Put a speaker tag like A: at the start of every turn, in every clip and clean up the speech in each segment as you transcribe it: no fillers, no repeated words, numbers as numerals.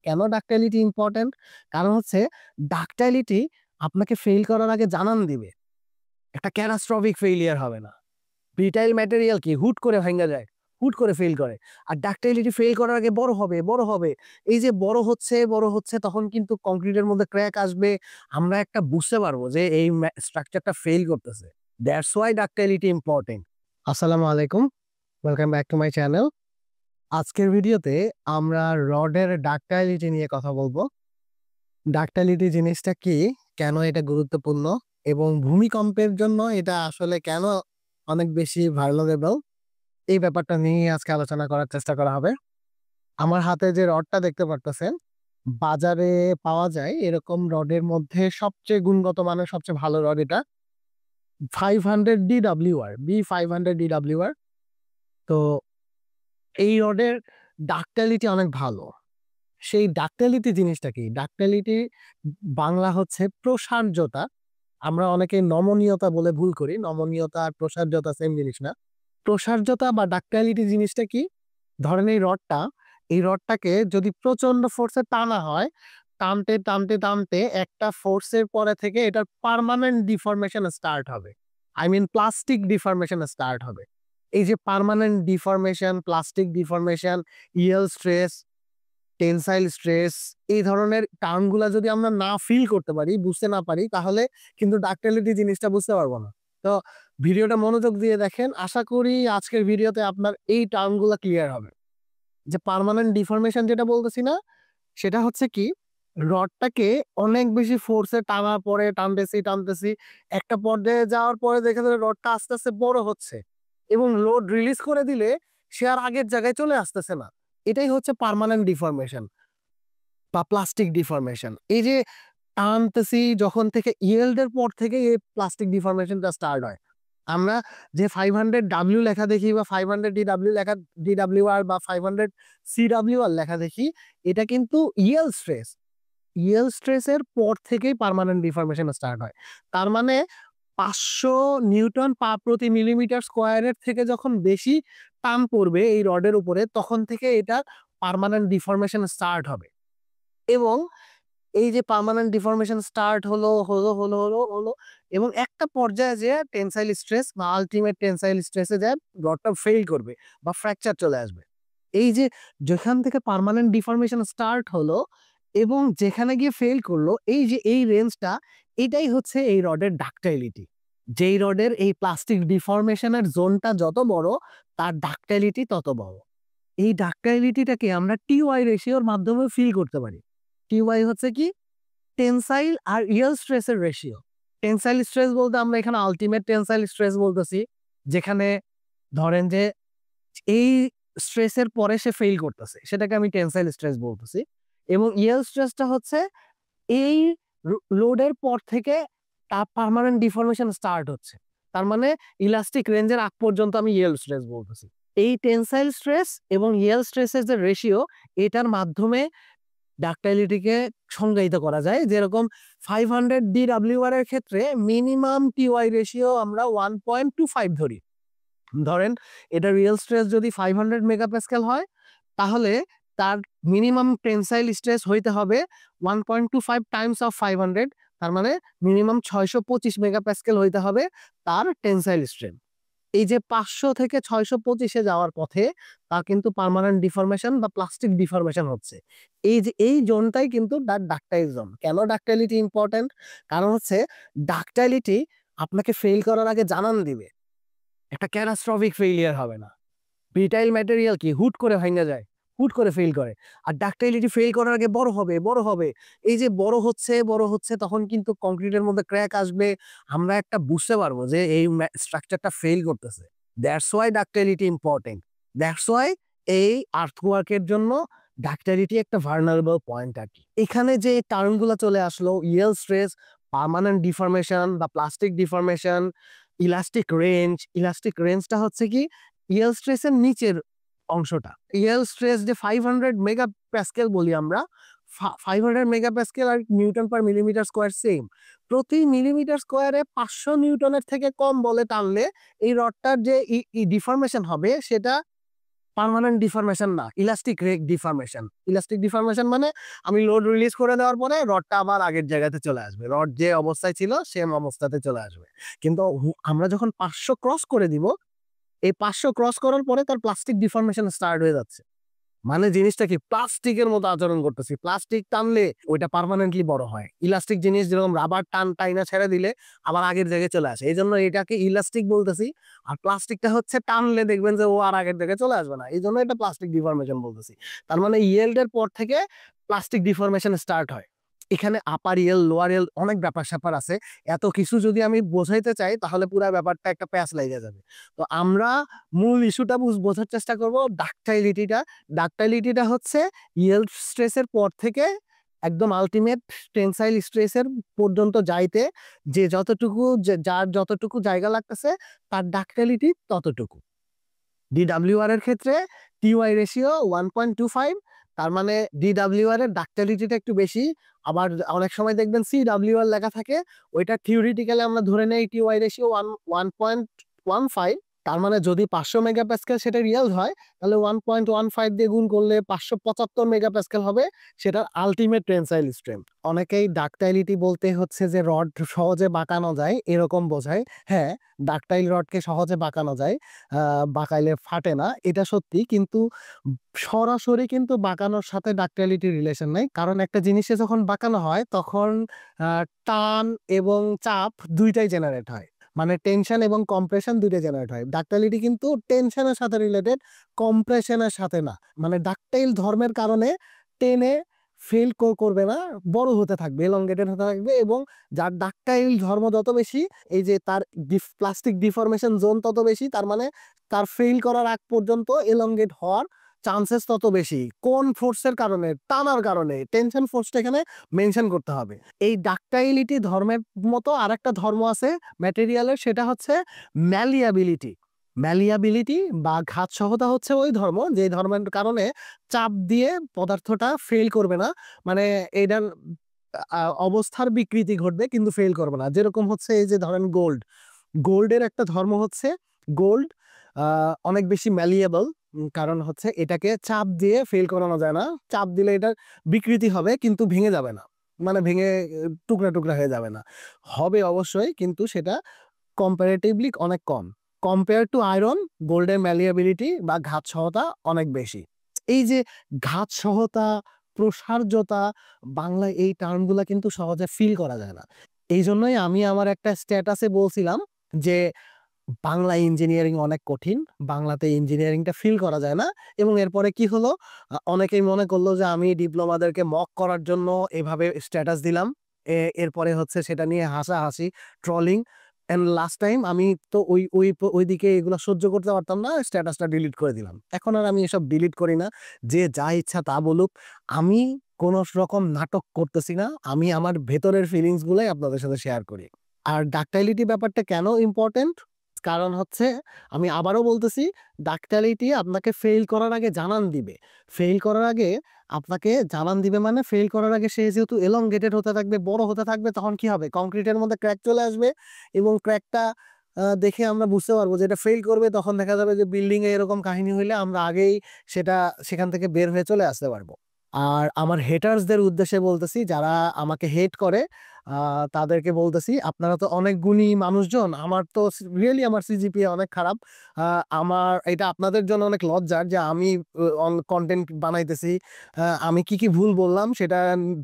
A: কেন ডাক্টাইলিটি ইম্পর্টেন্ট? কারণ হচ্ছে ডাক্টাইলিটি আপনাকে ফেইল করার আগে জানান দিবে। একটা ক্যাটাস্ট্রফিক ফেইলিয়ার হবে না। ব্রিটাইল ম্যাটেরিয়াল কি হুট করে ভাইঙ্গা যায়, হুট করে ফেইল করে। আর ডাক্টাইলিটি ফেইল করার আগে বড় হবে, বড় হবে। এই যে বড় হচ্ছে তখন কিন্তু কংক্রিটের মধ্যে ক্র্যাক আসবে। আমরা একটা বুঝতে পারবো যে এই স্ট্রাকচারটা ফেইল করতেছে। That's why ductility important. আসসালামু আলাইকুম, welcome back to my channel. আজকের ভিডিওতে আমরা রডের ডাক্টাইলিটি নিয়ে কথা বলবো। ডাক্টাইলিটি জিনিসটা কি, কেন এটা গুরুত্বপূর্ণ এবং ভূমিকম্পের জন্য এটা আসলে কেন অনেক বেশি ভালনারেবল, এই ব্যাপারটা নিয়ে আজকে আলোচনা করার চেষ্টা করা হবে। আমার হাতে যে রডটা দেখতে পারতেছেন, বাজারে পাওয়া যায় এরকম রডের মধ্যে সবচেয়ে গুণগত মানের সবচেয়ে ভালো রড এটা 500 DWR B500 DWR। তো এই রডের ডাক্টাইলিটি অনেক ভালো। সেই ডাক্টাইলিটি জিনিসটা কি? ডাক্টাইলিটি বাংলা হচ্ছে প্রসার্যতা। আমরা অনেকে নমনীয়তা বলে ভুল করি। নমনীয়তা আর প্রসার্যতা সেম জিনিস না। প্রসার্যতা বা ডাক্টাইলিটি জিনিসটা কি? ধরেন এই রডটাকে যদি প্রচন্ড ফোর্সে টানা হয়, টানতে টানতে টানতে একটা ফোর্সের পরে থেকে এটার পার্মানেন্ট ডিফরমেশন স্টার্ট হবে। I mean plastic deformation start হবে। এই যে permanent deformation, plastic deformation, yield stress, tensile stress, এই ধরনের টার্মগুলা যদি আমরা না ফিল করতে পারি, বুঝতে না পারি, তাহলে কিন্তু ডাক্টাইলিটি জিনিসটা বুঝতে পারবো না। তো ভিডিওটা মনোযোগ দিয়ে দেখেন, আশা করি আজকের ভিডিওতে আপনার এই টার্মগুলা ক্লিয়ার হবে। যে পার্মানেন্ট ডিফরমেশন যেটা বলতেছি না, সেটা হচ্ছে কি, রডটাকে অনেক বেশি ফোর্সে টানার পরে টানতেছি একটা পর্যায়ে যাওয়ার পরে দেখা যাবে রডটা আস্তে আস্তে বড় হচ্ছে এবং লোড রিলিজ করে দিলে সে আর আগের জায়গায় চলে আসতেছে না। এটাই হচ্ছে পার্মানেন্ট ডিফরমেশন বা প্লাস্টিক ডিফরমেশন। এই যে টানতেছি যখন থেকে ইয়েল্ডের পর থেকে এই প্লাস্টিক ডিফরমেশনটা স্টার্ট হয়। আমরা যে 500 লেখা দেখি বা 500 DWR বা 500 CWR লেখা দেখি, এটা কিন্তু ইয়েল স্ট্রেসের পর থেকেই পার্মানেন্ট ডিফরমেশন স্টার্ট হয়। তার মানে 500 নিউটন প্রতি মিলিমিটার স্কোয়ারের থেকে যখন বেশি টান পড়বে এই রডের উপরে, তখন থেকে এটা পার্মানেন্ট ডিফরমেশন স্টার্ট হবে। এবং এই যে পার্মানেন্ট ডিফরমেশন স্টার্ট হলো এবং একটা পর্যায়ে যে টেনসাইল স্ট্রেস বা আলটিমেট টেনসাইল স্ট্রেসে যায় রডটা ফেল করবে বা ফ্র্যাকচার চলে আসবে। এই যে যেখান থেকে পার্মানেন্ট ডিফরমেশন স্টার্ট হলো এবং যেখানে গিয়ে ফেল করলো, এই যে এই রেঞ্জটা, এটাই হচ্ছে এই রডের ডাক্টাইলিটি। যেই রডের এই প্লাস্টিক ডিফরমেশনের জোনটা যত বড়, তার ডাক্টাইলিটি তত বড়। এই ডাক্টাইলিটিটাকে আমরা টিওয়াই রেশিওর মাধ্যমে ফিল করতে পারি। টিওয়াই হচ্ছে কি, টেনসাইল আর ইয়েল স্ট্রেসের রেশিও। টেনসাইল স্ট্রেস বলতে আমরা এখানে আলটিমেট টেনসাইল স্ট্রেস বলতেছি, যেখানে ধরেন যে এই স্ট্রেসের পরে সে ফেইল করতেছে, সেটাকে আমি টেনসাইল স্ট্রেস বলতেছি। এবং ইয়েল স্ট্রেসটা হচ্ছে এই লোডের পর থেকে তার পার্মানেন্ট ডিফরমেশন স্টার্ট হচ্ছে। তার মানে ইলাস্টিক রেঞ্জের আগ পর্যন্ত আমি ইয়েল স্ট্রেস বলতেছি। এই টেনসাইল স্ট্রেস এবং ইয়েল স্ট্রেসের যে রেশিও, এটার মাধ্যমে ডাক্টাইলিটিকে সংজ্ঞায়িত করা যায়। যেরকম 500 DWR এর ক্ষেত্রে মিনিমাম টিওয়াই রেশিও আমরা 1.25 ধরি। ধরেন এটা রিয়েল স্ট্রেস যদি 500 মেগাপ্যাসকেল হয়, তাহলে তার মিনিমাম টেনসাইল স্ট্রেস হইতে হবে 1.25 টাইমস অফ 500। তার মানে মিনিমাম 625 মেগাপ্যাসকেল হইতে হবে তার টেনসাইল স্ট্রেন্থ। এই যে 500 থেকে 625-এ যাওয়ার পথে তা কিন্তু পার্মানেন্ট ডিফরমেশন বা প্লাস্টিক ডিফরমেশন হচ্ছে। এই যে এই জোনটাই কিন্তু তার ডাক্টাইল জোন। কেন ডাক্টাইলিটি ইম্পর্টেন্ট? কারণ হচ্ছে ডাক্টাইলিটি আপনাকে ফেল করার আগে জানান দিবে। একটা ক্যাটাস্ট্রফিক ফেইলিয়ার হবে না। ব্রিটাইল ম্যাটেরিয়াল কি হুট করে ভাঙা যায়, হুট করে ফেল করে। আর ডাক্টাইলিটি ফেল করার আগে বড় হবে। এই যে বড় হচ্ছে তখন কিন্তু কংক্রিটের মধ্যে ক্র্যাক আসবে। আমরা একটা বুঝতে পারবো যে এই স্ট্রাকচারটা ফেল করতেছে। That's why ductility important. That's why এই আর্থওয়ার্কের জন্য ডাক্টাইলিটি একটা ভালনারেবল পয়েন্ট আর কি। এখানে যে টার্মগুলো চলে আসলো, ইয়েল স্ট্রেস, পার্মানেন্ট ডিফরমেশন বা প্লাস্টিক ডিফরমেশন, ইলাস্টিক রেঞ্জটা হচ্ছে কি ইয়েল স্ট্রেসের নিচের অংশটা। ইয়েল স্ট্রেস যে 500 মেগাপ্যাসকেল বলি আমরা, 500 মেগাপ্যাসকেল আর newton per millimetre square same. প্রতি মিলিমিটার স্কোয়ারে 500 নিউটনের থেকে কম বলে টানলে এই রডটার যে ডিফরমেশন হবে, সেটা পার্মানেন্ট ডিফরমেশন না, ইলাস্টিক ডিফরমেশন। ইলাস্টিক ডিফরমেশন মানে আমি লোড রিলিজ করে দেওয়ার পরে রডটা আবার আগের জায়গাতে চলে আসবে, রড যে অবস্থায় ছিল সেম অবস্থাতে চলে আসবে। কিন্তু আমরা যখন 500 ক্রস করে দিব, এই 500 ক্রস করার পরে তার প্লাস্টিক ডিফরমেশন স্টার্ট হয়ে যাচ্ছে। মানে জিনিসটা কি প্লাস্টিকের মতো আচরণ করতেছি, প্লাস্টিক টানলে ওইটা পার্মানেন্টলি বড় হয়। ইলাস্টিক জিনিস যেরকম রাবার টাইনা ছেড়ে দিলে আবার আগের জায়গায় চলে আসে, এই জন্য এটাকে ইলাস্টিক বলতেছি। আর প্লাস্টিকটা হচ্ছে টানলে দেখবেন যে ও আর আগের জায়গায় চলে আসবে না, এই জন্য এটা প্লাস্টিক ডিফরমেশন বলতেছি। তার মানে ইয়েল্ডের পর থেকে প্লাস্টিক ডিফরমেশন স্টার্ট হয়। এখানে আপার ইয়েল লোয়ার ইয়েল অনেক ব্যাপার স্যাপার আছে, এত কিছু যদি আমি বোঝাইতে চাই তাহলে পুরো ব্যাপারটা একটা প্যাচ লেগে যাবে। তো আমরা মূল ইস্যুটা বোঝার চেষ্টা করব, ডাকটাইলিটিটা। ডাকটাইলিটিটা হচ্ছে ইয়েল্ড স্ট্রেসের পর থেকে একদম আলটিমেট টেনসাইল স্ট্রেসের পর্যন্ত যাইতে যে যতটুকু যার যতটুকু জায়গা লাগতেছে তার ডাকটাইলিটি ততটুকু। ডিডাব্লিউআর এর ক্ষেত্রে টিওয়াই রেশিও 1.25, তার মানে ডিডাব্লিউআর এর ডাকটাইলিটিটা একটু বেশি। আবার অনেক সময় দেখবেন সিডাব্লিউআর লেখা থাকে, ওইটা থিওরিটিক্যালি আমরা ধরে নেই টিওয়াই রেশিও 1.15। তার মানে যদি 500 মেগাপ্যাসকেল সেটা রিয়াল হয়, তাহলে 1.15 দিয়ে গুণ করলে 575 মেগাপ্যাসকেল হবে সেটার আলটিমেট টেনসাইল স্ট্রেংথ। অনেকেই ডাকটাইলিটি বলতে হচ্ছে যে রড সহজে বাঁকানো যায় এরকম বোঝায়। হ্যাঁ, ডাকটাইল রডকে সহজে বাঁকানো যায়, বাঁকাইলে ফাটে না, এটা সত্যি। কিন্তু সরাসরি কিন্তু বাঁকানোর সাথে ডাকটাইলিটি রিলেশন নাই, কারণ একটা জিনিসে যখন বাঁকানো হয় তখন টান এবং চাপ দুইটাই জেনারেট হয়, মানে টেনশন এবং কম্প্রেশন দুইটা জেনারেট হয়। ডাকটাইলিটি কিন্তু টেনশনের সাথে রিলেটেড, কম্প্রেশনের সাথে না। মানে ডাকটাইল ধর্মের কারণে টেনে ফেল করবে না, বড় হতে থাকবে, এলংগেটেড হতে থাকবে। এবং যার ডাকটাইল ধর্ম যত বেশি, এই যে তার প্লাস্টিক ডিফরমেশন জোন তত বেশি, তার মানে তার ফেল করার আগ পর্যন্ত এলংগেট হওয়ার চান্সেস তত বেশি। কোন ফোর্সের কারণে? টানার কারণে। টেনশন ফোর্সটা এখানে মেনশন করতে হবে। এই ডাকটাইলিটি ধর্মের মতো আরেকটা ধর্ম আছে ম্যাটেরিয়ালের, সেটা হচ্ছে ম্যালিয়াবিলিটি। ম্যালিয়াবিলিটি বা ঘাত সহতা হচ্ছে ওই ধর্ম যে ধর্মের কারণে চাপ দিয়ে পদার্থটা ফেল করবে না, মানে এটার অবস্থার বিকৃতি ঘটবে কিন্তু ফেল করবে না। যেরকম হচ্ছে এই যে ধরেন গোল্ডের একটা ধর্ম হচ্ছে গোল্ড অনেক বেশি ম্যালিয়েবল, কারণ হচ্ছে এটাকে চাপ দিয়ে ফেল করানো যায় না। চাপ দিলে এটার বিকৃতি হবে কিন্তু ভেঙে যাবে না, মানে ভেঙে টুকরা টুকরা হয়ে যাবে না, হবে অবশ্যই কিন্তু সেটা কম্পারেটিভলি অনেক কম। কম্পেয়ার টু আয়রন, গোল্ডের ম্যালিয়াবিলিটি বা ঘাত সহতা অনেক বেশি। এই যে ঘাত সহতা, প্রসার্যতা, বাংলায় এই টার্মগুলা কিন্তু সহজে ফিল করা যায় না। এই জন্যই আমি আমার একটা স্ট্যাটাসে বলছিলাম যে বাংলা ইঞ্জিনিয়ারিং অনেক কঠিন, বাংলাতে ইঞ্জিনিয়ারিংটা ফিল করা যায় না। এবং এরপরে কি হলো, অনেকেই মনে করলো যে আমি ডিপ্লোমাদেরকে মক করার জন্য এভাবে স্ট্যাটাস দিলাম। এরপরে হচ্ছে সেটা নিয়ে হাসাহাসি, ট্রলিং। এন্ড লাস্ট টাইম আমি তো ওইদিকে এগুলো সহ্য করতে পারতাম না, স্ট্যাটাসটা ডিলিট করে দিলাম। এখন আর আমি এসব ডিলিট করি না, যে যা ইচ্ছা তা বলুক, আমি কোন রকম নাটক করতেছি না, আমি আমার ভেতরের ফিলিংস গুলাই আপনাদের সাথে শেয়ার করি। আর ডাকটাইলিটি ব্যাপারটা কেন ইম্পর্টেন্ট, কারণ হচ্ছে আমি আবারও বলতেছি, ডাকটাইলিটি আপনাকে ফেল করার আগে জানান দিবে। ফেল করার আগে আপনাকে জানান দিবে মানে ফেল করার আগে সে যেহেতু এলংগেটেড হতে থাকবে, বড় হতে থাকবে, তখন কি হবে, কংক্রিটের মধ্যে ক্র্যাক চলে আসবে। এবং ক্র্যাকটা দেখে আমরা বুঝতে পারবো যে এটা ফেল করবে। তখন দেখা যাবে যে বিল্ডিং এ এরকম কাহিনী হইলে আমরা আগেই সেটা সেখান থেকে বের হয়ে চলে আসতে পারবো। আর আমার হেটার্সদের উদ্দেশ্যে বলতেছি, যারা আমাকে হেট করে তাদেরকে বলতেছি, আপনারা তো অনেক গুণী মানুষজন, আমার তো রিয়েলি আমার সিজিপিএ অনেক খারাপ। আমার এটা আপনাদের জন্য অনেক লজ্জার যে আমি কন্টেন্ট বানাইতেছি, আমি কি কি ভুল বললাম সেটা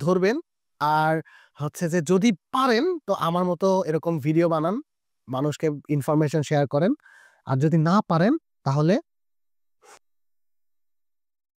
A: ধরবেন। আর হচ্ছে যে যদি পারেন তো আমার মতো এরকম ভিডিও বানান, মানুষকে ইনফরমেশন শেয়ার করেন। আর যদি না পারেন তাহলে